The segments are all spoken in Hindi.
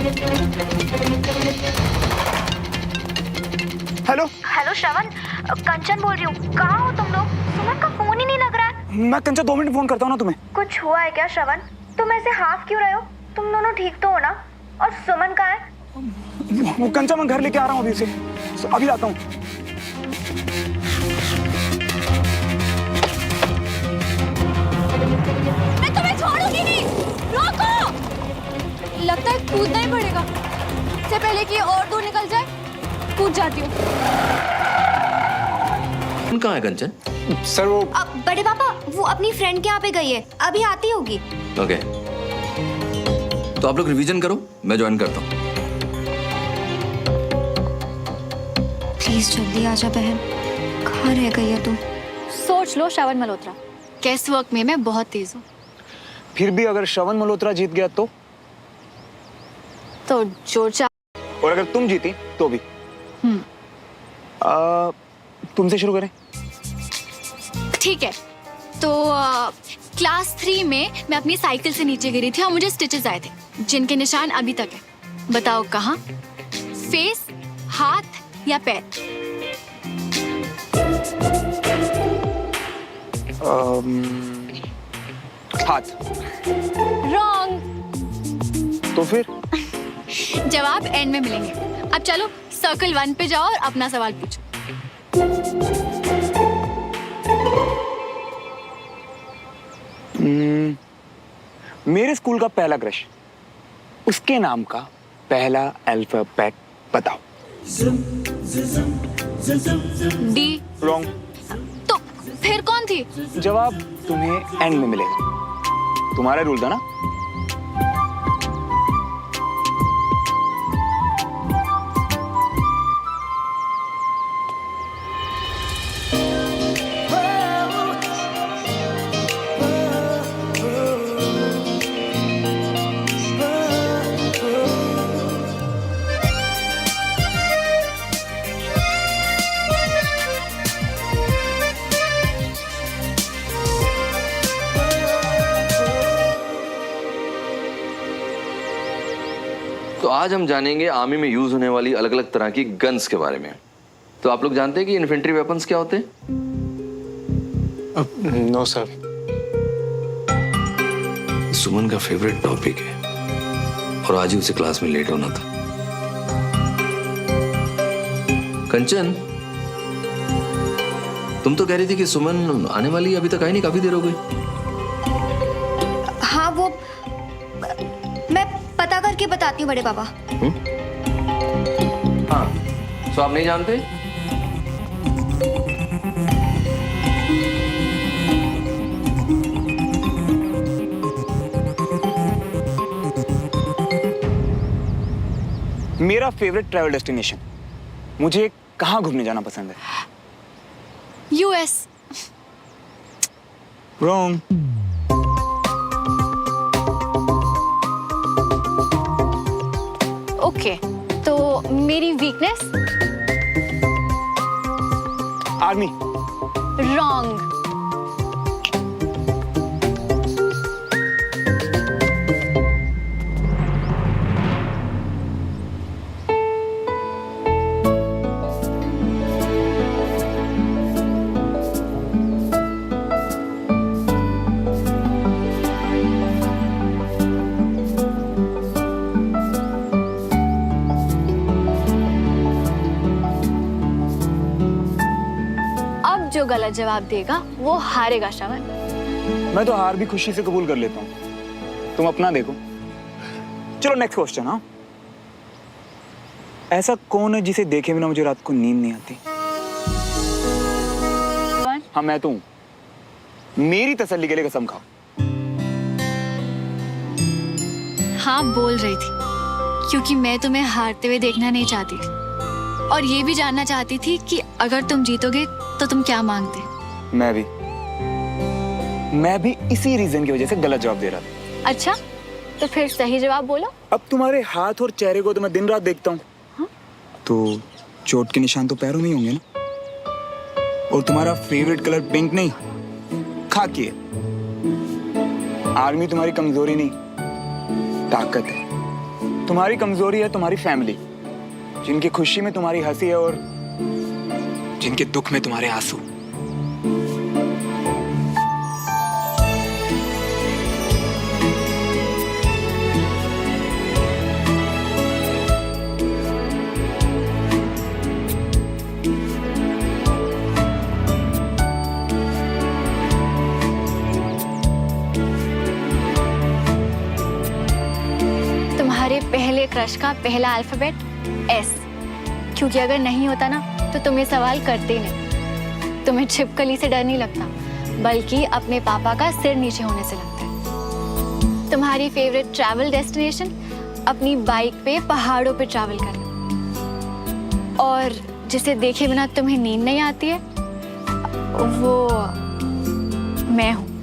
हेलो हेलो श्रवण, कंचन बोल रही हूँ। कहाँ हो तुम लोग? सुमन का फोन ही नहीं लग रहा है। मैं कंचन 2 मिनट फोन करता हूँ ना तुम्हें। कुछ हुआ है क्या श्रवण? तुम ऐसे हाफ क्यों रहे हो? तुम दोनों ठीक तो हो ना? और सुमन कहाँ है? वो कंचन मैं घर लेके आ रहा हूँ अभी उसे, अभी आता हूँ। मैं तुम्हें छोड़ूंगी नहीं, रोको। लगता है कूदना ही पड़ेगा। इससे पहले कि और दूर निकल जाए, कूद जाती हूँ। कहाँ है कंचन? सर वो बड़े पापा, वो अपनी फ्रेंड के यहाँ पे गई है, अभी आती होगी। ओके, तो आप लोग रिवीजन करो, मैं ज्वाइन करता हूँ। प्लीज जल्दी आजा बहन, कहाँ रह गई है तू? सोच लो श्रवण मल्होत्रा, कैस वर्क में मैं बहुत तेज हूँ। फिर भी अगर श्रवण मल्होत्रा जीत गया तो जो चाह। और अगर तुम जीती तो भी। तुमसे शुरू करें? ठीक है, तो क्लास 3 में मैं अपनी साइकिल से नीचे गिरी थी और मुझे स्टिचेस आए थे जिनके निशान अभी तक है। बताओ कहाँ? फेस, हाथ या पैर? हाथ। रॉन्ग। तो फिर जवाब एंड में मिलेंगे। अब चलो सर्कल 1 पे जाओ और अपना सवाल पूछो। मेरे स्कूल का पहला क्रश, उसके नाम का पहला अल्फाबेट बताओ। डी। रॉन्ग। तो फिर कौन थी? जवाब तुम्हें एंड में मिलेगा। तुम्हारा रूल था ना। तो आज हम जानेंगे आर्मी में यूज होने वाली अलग अलग तरह की गन्स के बारे में। तो आप लोग जानते हैं कि इन्फेंट्री वेपन्स क्या होते हैं? No sir. सुमन का फेवरेट टॉपिक है और आज ही उसे क्लास में लेट होना था। कंचन, तुम तो कह रही थी कि सुमन आने वाली है, अभी तक आई नहीं, काफी देर हो गई। हाँ, वो मैं पता करके बताती हूँ बड़े पापा। हाँ, तो आप नहीं जानते? मेरा फेवरेट ट्रैवल डेस्टिनेशन, मुझे कहाँ घूमने जाना पसंद है? यूएस। रॉन्ग। ओके, तो मेरी वीकनेस? आर्मी। रॉन्ग। जो गलत जवाब देगा वो हारेगा श्रवण। मैं तो हार भी खुशी से कबूल कर लेता हूँ, तुम अपना देखो। चलो नेक्स्ट क्वेश्चन। हाँ, ऐसा कौन है जिसे देखे बिना मुझे रात को नींद नहीं आती? हाँ, मैं तो हूँ। मेरी तसल्ली के लिए कसम खाओ। हाँ, बोल रही थी क्योंकि मैं तुम्हें हारते हुए देखना नहीं चाहती थी और ये भी जानना चाहती थी कि अगर तुम जीतोगे तो तुम क्या मांगते? मैं भी इसी रीजन की वजह से गलत जवाब दे रहा था। अच्छा, तो फिर सही जवाब बोलो। अब तुम्हारे हाथ और चेहरे को तो मैं दिन रात देखता हूँ। हाँ? तो चोट के निशान तो पैरों में ही होंगे ना? और तुम्हारा फेवरेट कलर पिंक नहीं, खाकी है। आर्मी तुम्हारी कमजोरी नहीं, ताकत है। तुम्हारी कमजोरी है तुम्हारी फैमिली, जिनकी खुशी में तुम्हारी हंसी है और जिनके दुख में तुम्हारे आंसू। तुम्हारे पहले क्रश का पहला अल्फाबेट S, क्योंकि अगर नहीं होता ना तो तुम ये सवाल करते ही नहीं। तुम्हें छिपकली से डर नहीं लगता, बल्कि अपने पापा का सिर नीचे होने से लगता है। तुम्हारी फेवरेट ट्रैवल डेस्टिनेशन अपनी बाइक पे पहाड़ों पे ट्रैवल करना, और जिसे देखे बिना तुम्हें नींद नहीं आती है वो मैं हूँ।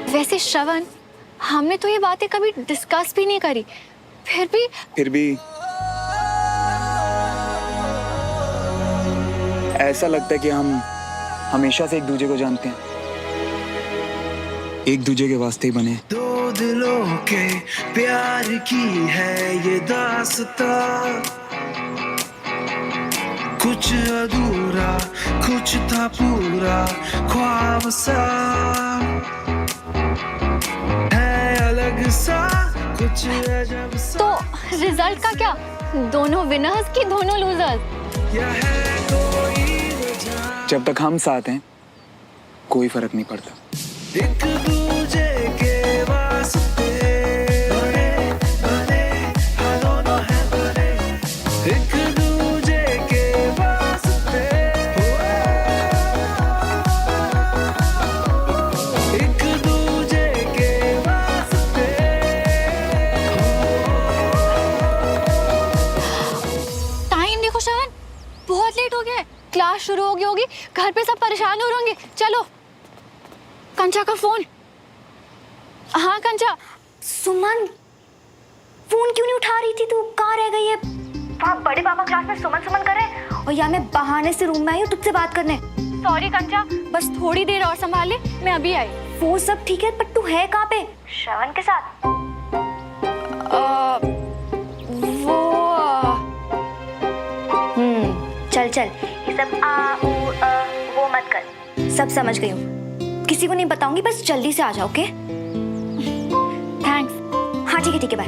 वैसे श्रवण, हमने तो ये बातें कभी डिस्कस भी नहीं करी, फिर भी ऐसा लगता है कि हम हमेशा से एक दूसरे को जानते हैं, एक दूसरे के वास्ते ही बने। दो दिलों के प्यार की है ये दास्तां, कुछ अधूरा कुछ था पूरा ख्वाब सा, है अलग सा कुछ अजब सा। तो रिजल्ट का क्या? दोनों विनर्स की दोनों लूजर्स? या है कोई वजह, जब तक हम साथ हैं कोई फर्क नहीं पड़ता। एक दूजे के वास्ते बने बने हम दोनों हैं बने, एक दूजे के वास्ते, एक दूजे के वास्ते। टाइम देखो श्रवण, बहुत लेट हो गया है, क्लास शुरू हो गई होगी, घर पे सब परेशान हो रहे होंगे। चलो। कंचा का फोन। हाँ कंचा। सुमन, फोन क्यों नहीं उठा रही थी तू? कहाँ रह गई है? वहाँ बड़े पापा क्लास में सुमन सुमन कर रहे हैं और यहाँ मैं बहाने से रूम में आई हूँ तुझसे बात करने। सॉरी कंचा, बस थोड़ी देर और संभाल ले, मैं अभी आई। वो सब ठीक है, पर तू है कहाँ पे? श्रवण के साथ? चल चल, ये सब वो मत कर। सब समझ गई हूँ, किसी को नहीं बताऊंगी, बस जल्दी से आ जाओ। ओके? थैंक्स। हाँ ठीक है बाय।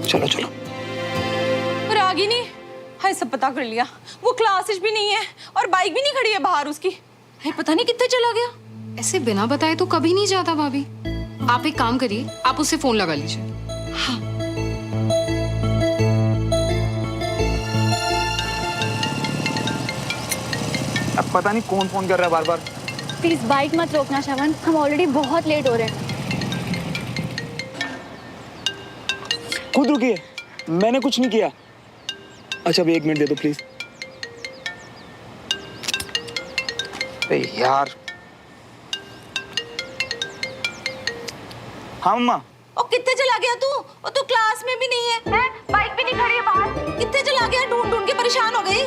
चलो चलो। रागिनी, हाय सब पता कर लिया, वो क्लासेस भी नहीं है और बाइक भी नहीं खड़ी है बाहर उसकी। हाय पता नहीं कितने चला गया। ऐसे बिना बताए तो कभी नहीं जाता भाभी। आप एक काम करिए, आप उससे फोन लगा लीजिए। हाँ। अब पता नहीं कौन फोन कर रहा है बार बार। प्लीज बाइक मत रोकना श्रवण, हम ऑलरेडी बहुत लेट हो रहे हैं। खुद रुकिए, मैंने कुछ नहीं किया। अच्छा अभी 1 मिनट दे दो प्लीज। अरे यार। हाँ मम्मा। और कितने चला गया तू? और तू क्लास में भी नहीं है? बाइक भी नहीं खड़ी है बाहर। कितने चला गया? ढूंढ ढूंढ के परेशान हो गई।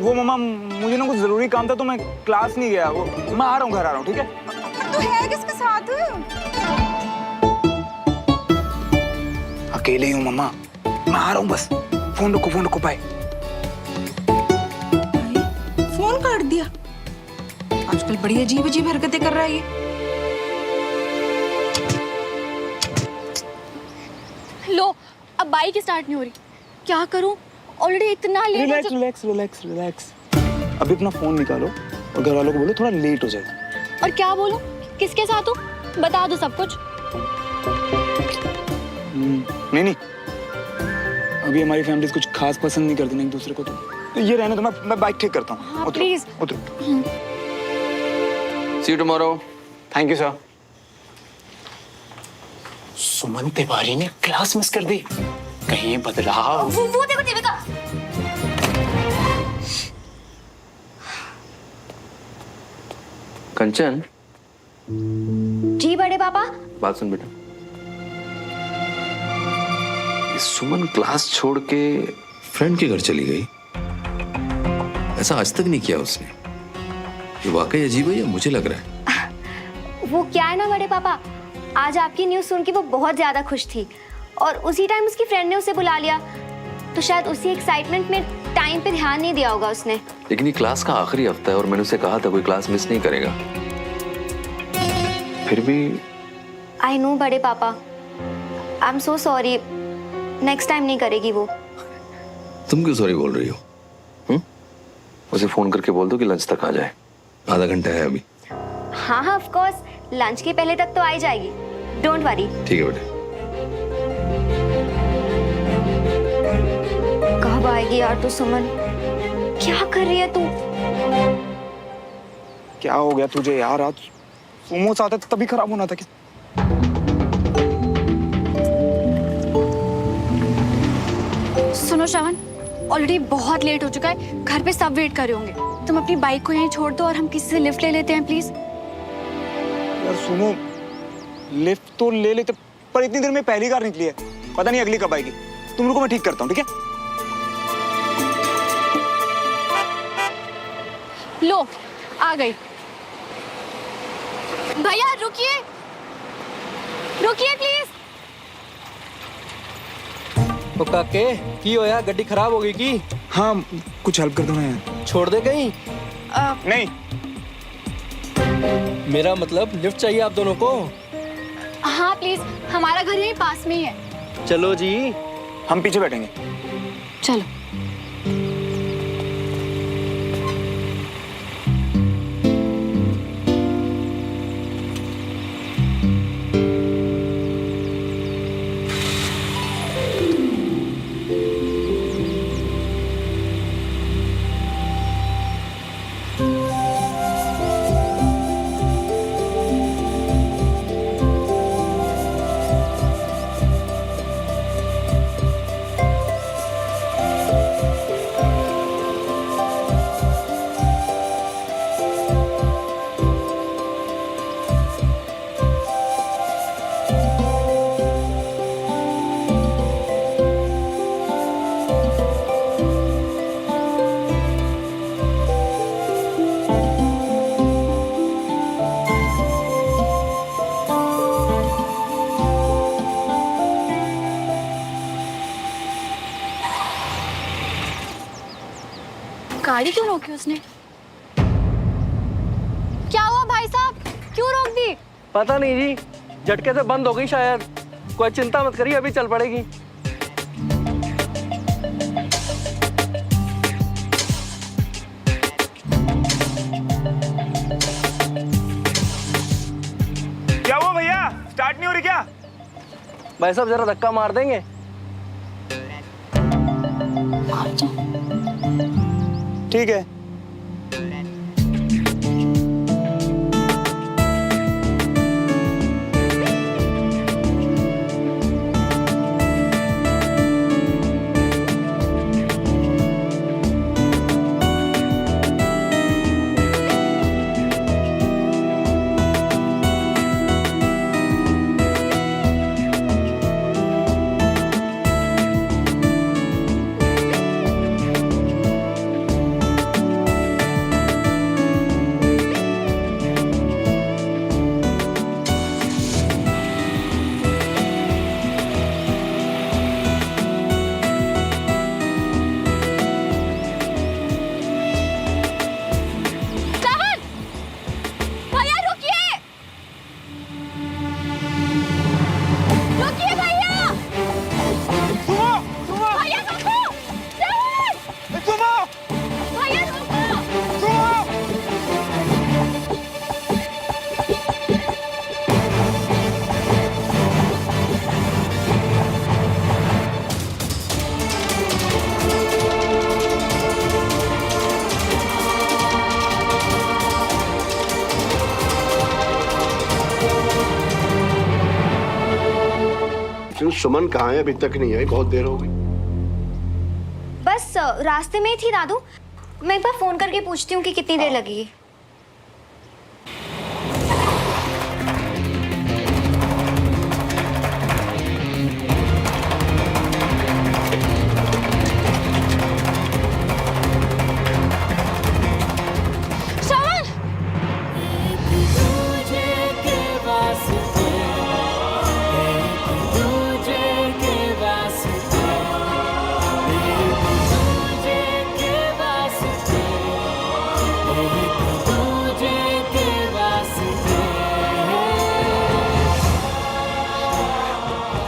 वो मम्मा मुझे ना कुछ जरूरी काम था तो मैं क्लास नहीं गया। वो मैं आ रहा हूँ, घर आ रहा हूँ, ठीक है? पर तू है किसके साथ? अकेले ही हूँ मम्मा, मैं आ रहा हूँ बस। फोन रखो बाय। फोन काट दिया। आजकल बड़ी अजीब अजीब हरकतें कर रहा है ये। लो, अब बाइक स्टार्ट नहीं हो रही, क्या करूं? ऑलरेडी इतना लेट हो चुका। रिलैक्स। अभी अपना फोन निकालो और घर वालों को बोलो थोड़ा लेट हो जाएगा। और क्या बोलूं? किसके साथ हूँ? बता दो सब कुछ। नहीं अभी हमारी फैमिली कुछ खास पसंद नहीं करती ना एक दूसरे को, तो ये रहने दो, मैं बाइक ठीक करता हूँ। हाँ, प्लीज। उतरो। See you tomorrow. Thank you sir. Suman Tiwari ने क्लास मिस कर दी, कहीं बदलाव। वो देखो देविका। कंचन, जी बड़े पापा। बात सुन बेटा। ये सुमन क्लास छोड़ के फ्रेंड के घर चली गई, ऐसा आज तक नहीं किया उसने। ये वाकई अजीब है या मुझे लग रहा है? वो क्या है ना बड़े पापा, आज आपकी न्यूज़ सुन के वो बहुत ज़्यादा खुश थी और उसी टाइम उसकी फ्रेंड ने उसे बुला लिया, तो शायद उसी एक्साइटमेंट में टाइम पे ध्यान नहीं दिया होगा उसने। लेकिन ये क्लास का आखिरी हफ्ता है और मैंने उसे कहा था कोई क्लास मिस नहीं करेगा, फिर भी। आई नो बड़े पापा, I am so sorry. Next time नहीं करेगी वो। तुम क्यों सॉरी बोल रही हो? उसे फोन करके बोल दो कि लंच तक आ जाए, आधा घंटा है अभी। हाँ हाँ ऑफ कोर्स, लंच के पहले तक तो आ ही जाएगी, डोंट वरी। ठीक है बेटे। कब आएगी यार तू सुमन? क्या कर रही है तू? क्या हो गया तुझे यार? आज मोमोज आते तो तभी खराब होना था क्या? सुनो श्रवण, ऑलरेडी बहुत लेट हो चुका है, घर पे सब वेट कर रहे होंगे। तुम अपनी बाइक को यहीं छोड़ दो और हम किसी से लिफ्ट ले लेते हैं प्लीज। यार सुनो, लिफ्ट तो ले लेते, पर इतनी देर में पहली कार निकली है, पता नहीं अगली कब आएगी। तुम रुको, मैं ठीक करता हूँ, ठीक है? लो आ गई। भैया रुकिए, रुकिए प्लीज। ओ काके की होया, गड्डी खराब हो गई की? हाँ, कुछ हेल्प कर दो ना यार। छोड़ दे कहीं? नहीं, मेरा मतलब लिफ्ट चाहिए आप दोनों को। हाँ प्लीज, हमारा घर यहीं पास में ही है। चलो जी। हम पीछे बैठेंगे। चलो। गाड़ी क्यों रोकी उसने? क्या हुआ भाई साहब, क्यों रोक दी? पता नहीं जी, झटके से बंद हो गई शायद। कोई चिंता मत करिए, अभी चल पड़ेगी। क्या हुआ भैया? स्टार्ट नहीं हो रही क्या? भाई साहब जरा धक्का मार देंगे? ठीक है। सुमन कहाँ है? अभी तक नहीं आई, बहुत देर हो गई। बस रास्ते में ही थी दादू, मैं एक बार फोन करके पूछती हूँ कि कितनी देर लगेगी।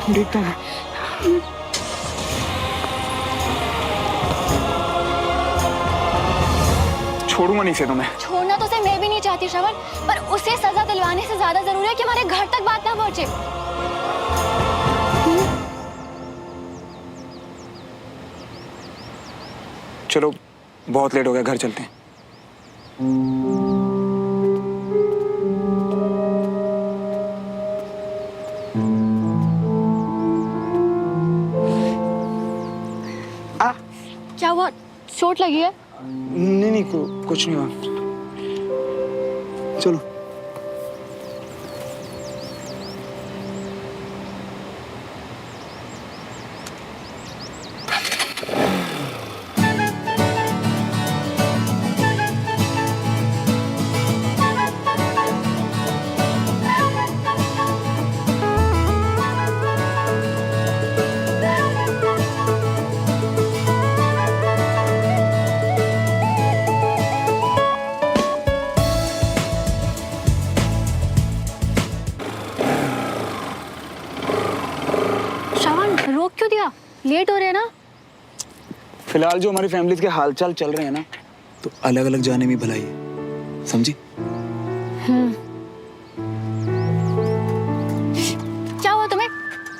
देखता हूँ। छोड़ूंगा नहीं से तुम्हें। छोड़ना तो उसे मैं भी नहीं चाहती श्रवण, पर उसे सजा दिलवाने से ज्यादा जरूरी है कि हमारे घर तक बात ना पहुंचे। चलो बहुत लेट हो गया, घर चलते हैं। क्या हुआ, चोट लगी है? नहीं नहीं, कुछ नहीं हुआ। चलो। रोक क्यों दिया? लेट हो रहे हैं ना। फिलहाल जो हमारी फैमिलीज के हालचाल चल रहे हैं ना, तो अलग अलग जाने में भलाई है, समझी? क्या हुआ तुम्हें?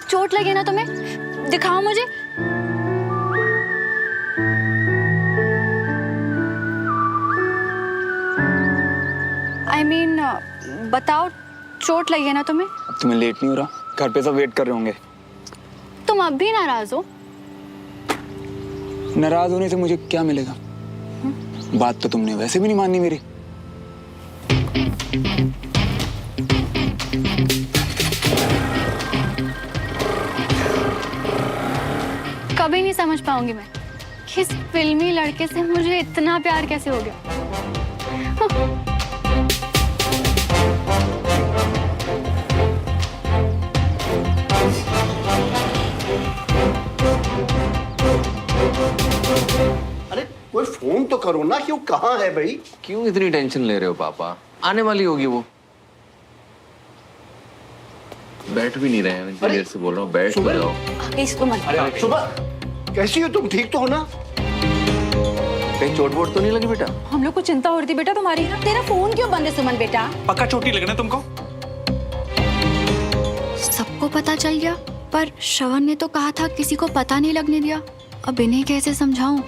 चोट लगी ना तुम्हें? दिखाओ मुझे। I mean, बताओ, चोट लगी है ना तुम्हें? अब तुम्हें लेट नहीं हो रहा? घर पे सब वेट कर रहे होंगे। तुम अब भी नाराज हो? नाराज होने से मुझे क्या मिलेगा? बात तो तुमने वैसे भी नहीं माननी मेरी। कभी नहीं समझ पाऊंगी मैं कि इस फिल्मी लड़के से मुझे इतना प्यार कैसे हो गया। अरे कोई फोन तो करो ना कि वो कहाँ है भाई? क्यों इतनी टेंशन ले रहे हो पापा? आने वाली होगी वो। बैठ भी नहीं रहे हैं, इतनी देर से बोल रहा हूँ बैठ तो जाओ। अरे सुबह कैसी हो तुम? ठीक तो हो ना? कहीं चोट वोट तो नहीं लगी बेटा? हम लोग को चिंता हो रही थी बेटा तुम्हारी। तेरा फोन क्यों बंद है सुमन बेटा? पक्का चोट नहीं लगना तुमको? सबको पता चल गया, पर श्रवण ने तो कहा था किसी को पता नहीं लगने दिया। अब इन्हें कैसे समझाऊं?